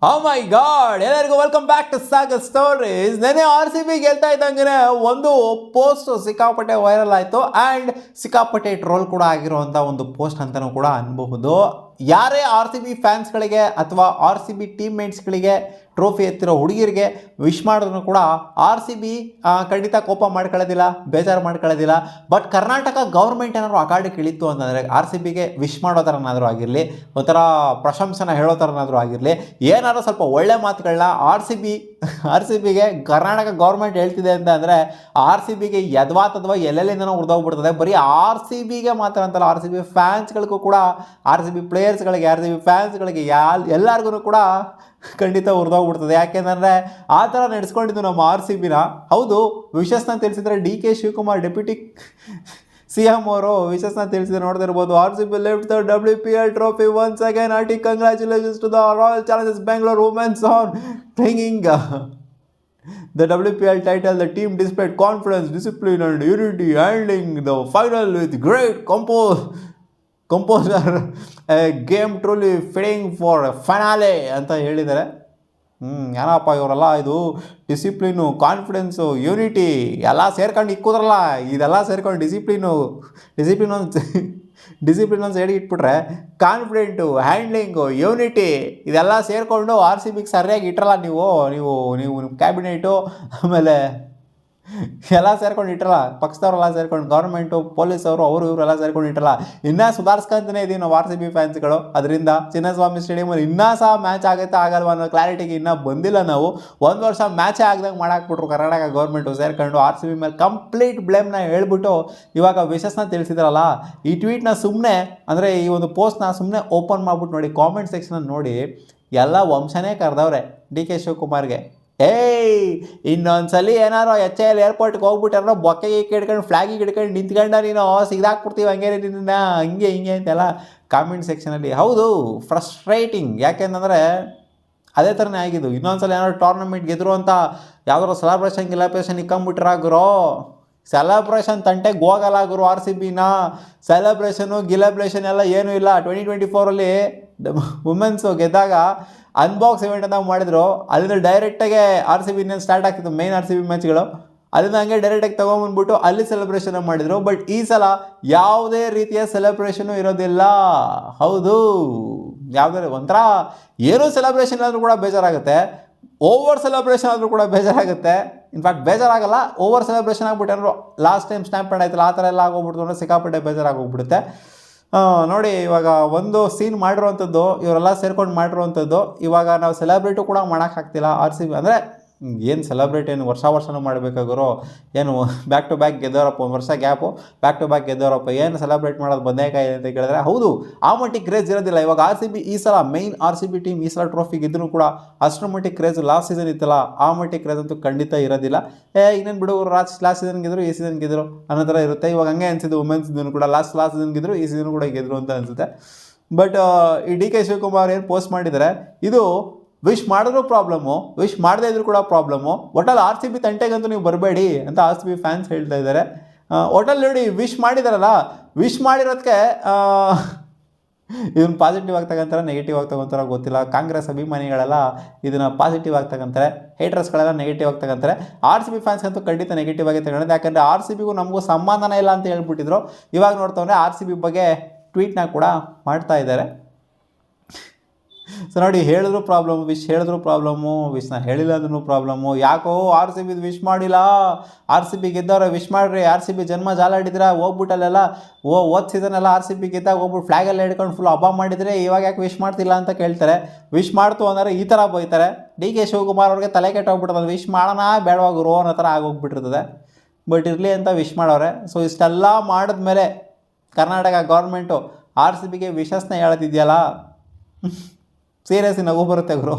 O my god, ಎಲ್ಲರಿಗೂ welcome back to Sagar stories. ನೆನೆ R C B ಗೆಲ್ತಾ ಇದ್ದಂಗೆ ಒಂದು ಪೋಸ್ಟ್ ಸಿಕ್ಕಾಪಟ್ಟೆ ವೈರಲ್ ಆಯಿತು ಆ್ಯಂಡ್ ಸಿಕ್ಕಾಪಟ್ಟೆ ಟ್ರೋಲ್ ಕೂಡ ಆಗಿರುವಂಥ ಒಂದು ಪೋಸ್ಟ್ ಅಂತಲೂ ಕೂಡ ಅನ್ಬಹುದು. ಯಾರೇ ಆರ್ ಸಿ ಬಿ ಫ್ಯಾನ್ಸ್ಗಳಿಗೆ ಅಥವಾ ಆರ್ ಸಿ ಬಿ ಟೀಮ್ ಮೇಟ್ಸ್ಗಳಿಗೆ ಟ್ರೋಫಿ ಎತ್ತಿರೋ ಹುಡುಗಿರಿಗೆ ವಿಶ್ ಮಾಡಿದ್ರು ಕೂಡ ಆರ್ ಸಿ ಬಿ ಖಂಡಿತ ಕೋಪ ಮಾಡ್ಕೊಳ್ಳೋದಿಲ್ಲ, ಬೇಜಾರು ಮಾಡ್ಕೊಳ್ಳೋದಿಲ್ಲ. ಬಟ್ ಕರ್ನಾಟಕ ಗೌರ್ಮೆಂಟ್ ಏನಾದ್ರು ಅಕಾರ್ಡಿಗೆ ಇಳಿತು ಅಂತಂದರೆ ಆರ್ ಸಿ ಬಿಗೆ ವಿಶ್ ಮಾಡೋ ಥರನಾದರೂ ಆಗಿರಲಿ, ಒಂಥರ ಪ್ರಶಂಸನ ಹೇಳೋ ಥರನಾದರೂ ಆಗಿರಲಿ, ಏನಾದರೂ ಸ್ವಲ್ಪ ಒಳ್ಳೆ ಮಾತುಗಳನ್ನ ಆರ್ ಸಿ ಬಿಗೆ ಕರ್ನಾಟಕ ಗೌರ್ಮೆಂಟ್ ಹೇಳ್ತಿದೆ ಅಂತ ಅಂದರೆ ಆರ್ ಸಿ ಬಿಗೆ ಯದ್ವಾ ಎಲ್ಲೆಲ್ಲಿಂದನೋ ಉರ್ದೋಗ್ಬಿಡ್ತದೆ. ಬರೀ ಆರ್ ಸಿ ಬಿಗೆ ಮಾತ್ರ ಅಂತಲ್ಲ, ಆರ್ ಸಿ ಬಿ ಫ್ಯಾನ್ಸ್ಗಳಿಗೂ ಕೂಡ, ಆರ್ ಸಿ ಬಿ ಪ್ಲೇಯರ್ಸ್ಗಳಿಗೆ, ಆರ್ ಸಿ ಬಿ ಫ್ಯಾನ್ಸ್ಗಳಿಗೆ ಎಲ್ಲರಿಗೂ ಕೂಡ ಖಂಡಿತ ಉರಿದೋಗ್ಬಿಡ್ತದೆ. ಯಾಕೆಂದರೆ ಆ ಥರ ನಡೆಸ್ಕೊಂಡಿದ್ದು ನಮ್ಮ ಆರ್ ಸಿ ಬಿನ. ಹೌದು, ವಿಶಸ್ನ ತಿಳಿಸಿದರೆ D K Shivakumar deputy C M ಅವರು ವಿಶಸ್ನ ತಿಳಿಸಿದ್ರೆ ನೋಡ್ತಿರ್ಬೋದು. R C B lift the WPL trophy once again. ಆರ್ಟಿ congratulations to the royal challengers Bengaluru women's on bringing the WPL title. The team displayed confidence, discipline and unity, handling the final with great composure. A game truly fitting for a finale ಅಂತ ಹೇಳಿದ್ದಾರೆ. ಏನಪ್ಪ ಇವರೆಲ್ಲ, ಇದು discipline, confidence, unity ಎಲ್ಲ ಸೇರ್ಕೊಂಡು ಇಕ್ಕೋದ್ರಲ್ಲ. ಇದೆಲ್ಲ ಸೇರ್ಕೊಂಡು discipline ಒಂದು ಸೈಡಿಗೆ ಇಟ್ಬಿಟ್ರೆ ಕಾನ್ಫಿಡೆಂಟು, ಹ್ಯಾಂಡ್ಲಿಂಗು, ಯೂನಿಟಿ ಇದೆಲ್ಲ ಸೇರಿಕೊಂಡು ಆರ್ ಸಿ ಬಿಗೆ ಸರಿಯಾಗಿ ಇಟ್ಟರಲ್ಲ ನೀವು ನಿಮ್ಮ ಕ್ಯಾಬಿನೆಟು, ಆಮೇಲೆ ಎಲ್ಲ ಸೇರ್ಕೊಂಡು ಇಟ್ಟರಲ್ಲ, ಪಕ್ಷದವರೆಲ್ಲ ಸೇರ್ಕೊಂಡು, ಗೌರ್ಮೆಂಟು, ಪೊಲೀಸವರು, ಇವರೆಲ್ಲ ಸೇರ್ಕೊಂಡು ಇಟ್ಟರಲ್ಲ. ಇನ್ನೂ ಸುಧಾರಿಸ್ಕೊಂತಲೇ ಇದ್ದೀವಿ ನಾವು ಆರ್ ಸಿ ಬಿ ಫ್ಯಾನ್ಸ್ಗಳು. ಅದರಿಂದ ಚಿನ್ನಸ್ವಾಮಿ ಸ್ಟೇಡಿಯಮಲ್ಲಿ ಇನ್ನೂ ಸಹ ಮ್ಯಾಚ್ ಆಗುತ್ತಾ ಆಗಲ್ವ ಅನ್ನೋ ಕ್ಲಾರಿಟಿಗೆ ಇನ್ನೂ ಬಂದಿಲ್ಲ ನಾವು. ಒಂದು ವರ್ಷ ಮ್ಯಾಚೇ ಆಗ್ದಂಗೆ ಮಾಡಾಕ್ಬಿಟ್ರು ಕರ್ನಾಟಕ ಗೌರ್ಮೆಂಟು ಸೇರ್ಕೊಂಡು. ಆರ್ ಸಿ ಬಿ ಮೇಲೆ ಕಂಪ್ಲೀಟ್ ಬ್ಲೇಮ್ನ ಹೇಳ್ಬಿಟ್ಟು ಇವಾಗ ವಿಶಸ್ನ ತಿಳಿಸಿದ್ರಲ್ಲ. ಈ ಟ್ವೀಟ್ನ ಸುಮ್ಮನೆ, ಅಂದರೆ ಈ ಒಂದು ಪೋಸ್ಟ್ನ ಸುಮ್ಮನೆ ಓಪನ್ ಮಾಡ್ಬಿಟ್ಟು ನೋಡಿ, ಕಾಮೆಂಟ್ ಸೆಕ್ಷನಲ್ಲಿ ನೋಡಿ, ಎಲ್ಲ ವಂಶನೇ ಕರೆದವ್ರೆ ಡಿ ಕೆ ಶಿವಕುಮಾರ್ಗೆ. ಇನ್ನೊಂದ್ಸಲಿ ಏನಾರೋ HAL ಏರ್ಪೋರ್ಟ್ಗೆ ಹೋಗ್ಬಿಟ್ಟಾರೋ ಬೊಕ್ಕೆಗೆ ಹಿಡ್ಕೊಂಡು ಫ್ಲಾಗಿಗೆ ಹಿಡ್ಕೊಂಡು ನಿಂತ್ಕೊಂಡ ನೀನು ಸಿಗ್ದಾಕ್ಬಿಡ್ತೀವಿ ಹಂಗೆ ನಿನ್ನ ಹಿಂಗೆ ಅಂತೆಲ್ಲ ಕಾಮೆಂಟ್ ಸೆಕ್ಷನಲ್ಲಿ. ಹೌದು, ಫ್ರಸ್ಟ್ರೇಟಿಂಗ್. ಯಾಕೆಂದರೆ ಅದೇ ಥರನೇ ಆಗಿದ್ದು. ಇನ್ನೊಂದ್ಸಲ ಏನಾದ್ರು ಟೂರ್ನಮೆಂಟ್ ಗೆದ್ರು ಅಂತ ಯಾವ್ದಾರು ಸೆಲೆಬ್ರೇಷನ್ ಇಕ್ಕೊಂಬಿಟ್ರಾಗ್ರೋ, ಸೆಲೆಬ್ರೇಷನ್ ತಂಟೆಗೆ ಹೋಗಲ್ಲ ಗುರು ಆರ್ ಸಿ ಬಿನ. ಸೆಲೆಬ್ರೇಷನ್ ಎಲ್ಲ ಏನೂ ಇಲ್ಲ. 2024 ವುಮೆನ್ಸು ಗೆದ್ದಾಗ ಅನ್ಬಾಕ್ಸ್ ಇವೆಂಟ್ ಅಂತ ಮಾಡಿದ್ರು. ಅಲ್ಲಿಂದ ಡೈರೆಕ್ಟಾಗೆ ಆರ್ ಸಿ ಬಿ ಇನ್ನೇನು ಸ್ಟಾರ್ಟ್ ಆಗ್ತಿತ್ತು, ಮೇನ್ ಆರ್ ಸಿ ಬಿ ಮ್ಯಾಚ್ಗಳು. ಅಲ್ಲಿಂದ ಹಂಗೆ ಡೈರೆಕ್ಟಾಗಿ ತೊಗೊಂಬಂದ್ಬಿಟ್ಟು ಅಲ್ಲಿ ಸೆಲೆಬ್ರೇಷನ್ ಮಾಡಿದರು. ಬಟ್ ಈ ಸಲ ಯಾವುದೇ ರೀತಿಯ ಸೆಲೆಬ್ರೇಷನು ಇರೋದಿಲ್ಲ. ಹೌದು, ಯಾವುದೇ ಒಂಥರ ಏನೂ ಸೆಲೆಬ್ರೇಷನ್ ಆದರೂ ಕೂಡ ಬೇಜಾರಾಗುತ್ತೆ, ಓವರ್ ಸೆಲೆಬ್ರೇಷನ್ ಆದರೂ ಕೂಡ ಬೇಜಾರಾಗುತ್ತೆ. ಇನ್ಫ್ಯಾಕ್ಟ್ ಬೇಜಾರಾಗಲ್ಲ, ಓವರ್ ಸೆಲೆಬ್ರೇಷನ್ ಆಗ್ಬಿಟ್ಟಾರು. ಲಾಸ್ಟ್ ಟೈಮ್ ಸ್ಟ್ಯಾಂಪೇಡ್ ಆಯ್ತಲ್ಲ, ಆ ಥರ ಎಲ್ಲ ಆಗೋಗ್ಬಿಡ್ತು ಅಂದರೆ ಸಿಕ್ಕಾಪಟ್ಟೆ ಬೇಜಾರಾಗೋಗ್ಬಿಡುತ್ತೆ. ನೋಡಿ, ಇವಾಗ ಒಂದು ಸೀನ್ ಮಾಡಿರುವಂಥದ್ದು, ಇವರೆಲ್ಲ ಸೇರ್ಕೊಂಡು ಮಾಡಿರುವಂಥದ್ದು. ಇವಾಗ ನಾವು ಸೆಲೆಬ್ರೇಟು ಕೂಡ ಮಾಡೋಕ್ಕಾಗ್ತಿಲ್ಲ ಆರ್ ಸಿ ಬಿ. ಅಂದರೆ ಏನು ಸೆಲೆಬ್ರೇಟ್, ಏನು ವರ್ಷನೂ ಮಾಡಬೇಕಾಗಿರೋ, ಏನು ಬ್ಯಾಕ್ ಟು ಬ್ಯಾಕ್ ಗೆದ್ದವರಪ್ಪ, ಒಂದು ವರ್ಷ ಗ್ಯಾಪು, ಬ್ಯಾಕ್ ಟು ಬ್ಯಾಕ್ ಗೆದ್ದವರಪ್ಪ, ಏನು ಸೆಲೆಬ್ರೇಟ್ ಮಾಡೋದು ಬಂದೇಕಾಯಿ ಅಂತ ಕೇಳಿದ್ರೆ, ಹೌದು, ಆ ಮಟ್ಟಿಗೆ ಕ್ರೇಜ್ ಇರೋದಿಲ್ಲ. ಇವಾಗ ಆರ್ ಸಿ ಬಿ ಈ ಸಲ main R C B team ಈ ಸಲ ಟ್ರೋಫಿ ಗೆದ್ದರೂ ಕೂಡ ಅಷ್ಟರ ಮಟ್ಟಿಗೆ ಕ್ರೇಜ್ ಲಾಸ್ಟ್ ಸೀಸನ್ ಇತ್ತಲ್ಲ, ಆ ಮಟ್ಟಿಗೆ ಕ್ರೇಜ್ ಅಂತೂ ಖಂಡಿತ ಇರೋದಿಲ್ಲ. ಇನ್ನೇನು ಬಿಡು, ಲಾಸ್ಟ್ ಸೀಸನ್ ಗೆದ್ರು, ಈ ಸೀಸನ್ ಗೆದ್ರು ಅನ್ನೋ ಥರ ಇರುತ್ತೆ. ಇವಾಗ ಹಂಗೆ ಅನಿಸಿದ್ದು ವುಮೆನ್ಸ್ ಕೂಡ ಲಾಸ್ಟ್ ಸೀಸನ್ ಗೆದ್ರು, ಈ ಸೀಸನ್ ಕೂಡ ಗೆದ್ರು ಅಂತ ಅನಿಸುತ್ತೆ. ಬಟ್ ಈ ಡಿ ಕೆ ಶಿವಕುಮಾರ್ ಏನು ಪೋಸ್ಟ್ ಮಾಡಿದ್ದಾರೆ, ಇದು ವಿಶ್ ಮಾಡಿದ್ರು ಪ್ರಾಬ್ಲಮ್ಮು, ವಿಶ್ ಮಾಡದೇ ಇದ್ರು ಕೂಡ ಪ್ರಾಬ್ಲಮ್ಮು. ಒಟ್ಟಲ್ಲಿ ಆರ್ ಸಿ ಬಿ ತಂಟೆಗಂತೂ ನೀವು ಬರಬೇಡಿ ಅಂತ ಆರ್ ಸಿ ಬಿ ಫ್ಯಾನ್ಸ್ ಹೇಳ್ತಾ ಇದ್ದಾರೆ. ಒಟ್ಟಲ್ಲಿ ನೋಡಿ, ವಿಶ್ ಮಾಡಿದಾರಲ್ಲ, ವಿಶ್ ಮಾಡಿರೋದಕ್ಕೆ ಇದನ್ನು ಪಾಸಿಟಿವ್ ಆಗಿ ತಗೊಂತಾರೆ, ನೆಗೆಟಿವ್ ಆಗಿ ತಗೊಂತಾರೋ ಗೊತ್ತಿಲ್ಲ. ಕಾಂಗ್ರೆಸ್ ಅಭಿಮಾನಿಗಳೆಲ್ಲ ಇದನ್ನು ಪಾಸಿಟಿವ್ ಆಗಿ ತಗೊಂತಾರೆ, ಹೇಟರ್ಸ್ಗಳೆಲ್ಲ ನೆಗೆಟಿವ್ ಆಗಿ ತಗೊಂತಾರೆ. ಆರ್ ಸಿ ಬಿ ಫ್ಯಾನ್ಸ್ಗಂತೂ ಖಂಡಿತ ನೆಗೆಟಿವ್ ಆಗಿ ತಗೊಂಡಿದೆ. ಯಾಕಂದರೆ ಆರ್ ಸಿ ಬಿಗೂ ನಮಗೂ ಸಂಬಂಧನೇ ಇಲ್ಲ ಅಂತ ಹೇಳ್ಬಿಟ್ಟಿದ್ರು. ಇವಾಗ ನೋಡ್ತವ್ರೆ ಆರ್ ಸಿ ಬಿ ಬಗ್ಗೆ ಟ್ವೀಟ್ನ ಕೂಡ ಮಾಡ್ತಾ ಇದ್ದಾರೆ. ಸೊ ನೋಡಿ, ಹೇಳಿದ್ರು ಪ್ರಾಬ್ಲಮ್ಮು, ವಿಶ್ ಹೇಳಿದ್ರು ಪ್ರಾಬ್ಲಮ್ಮು, ವಿಶ್ನ ಹೇಳಿಲ್ಲ ಅಂದ್ರೂ ಪ್ರಾಬ್ಲಮ್ಮು. ಯಾಕೋ ಆರ್ ಸಿ ಬಿದು ವಿಶ್ ಮಾಡಿಲ್ಲ, ಆರ್ ಸಿ ಬಿ ಗೆದ್ದವ್ರೆ ವಿಶ್ ಮಾಡಿರಿ, ಆರ್ ಸಿ ಬಿ ಜನ್ಮ ಜಾಲಾಡಿದ್ರೆ ಹೋಗ್ಬಿಟ್ಟಲ್ಲೆಲ್ಲ ಹೋದ ಸೀಸನೆಲ್ಲ ಆರ್ ಸಿ ಬಿ ಗೆದ್ದಾಗ ಹೋಗ್ಬಿಟ್ಟು ಫ್ಲ್ಯಾಗೆಲ್ಲ ಹಿಡ್ಕೊಂಡು ಫುಲ್ ಹಬ್ಬ ಮಾಡಿದರೆ, ಇವಾಗ ಯಾಕೆ ವಿಶ್ ಮಾಡ್ತಿಲ್ಲ ಅಂತ ಕೇಳ್ತಾರೆ. ವಿಶ್ ಮಾಡ್ತು ಅಂದರೆ ಈ ಥರ ಬೈತಾರೆ. ಡಿ ಕೆ ಶಿವಕುಮಾರ್ ಅವ್ರಿಗೆ ತಲೆ ಕೆಟ್ಟೋಗ್ಬಿಡ್ತದೆ, ವಿಶ್ ಮಾಡೋಣ ಬೇಡವಾಗರು ಅನ್ನೋ ಥರ ಆಗೋಗ್ಬಿಟ್ಟಿರ್ತದೆ. ಬಟ್ ಇರಲಿ ಅಂತ ವಿಶ್ ಮಾಡವ್ರೆ. ಸೊ ಇಷ್ಟೆಲ್ಲ ಮಾಡಿದ್ಮೇಲೆ ಕರ್ನಾಟಕ ಗೌರ್ಮೆಂಟು ಆರ್ ಸಿ ಬಿಗೆ ವಿಶಸ್ನ ಹೇಳೋದಿದೆಯಲ್ಲ, ಸೀರಿಯಸ್ಲಿ ನಗು ಬರುತ್ತೆ ಗುರು.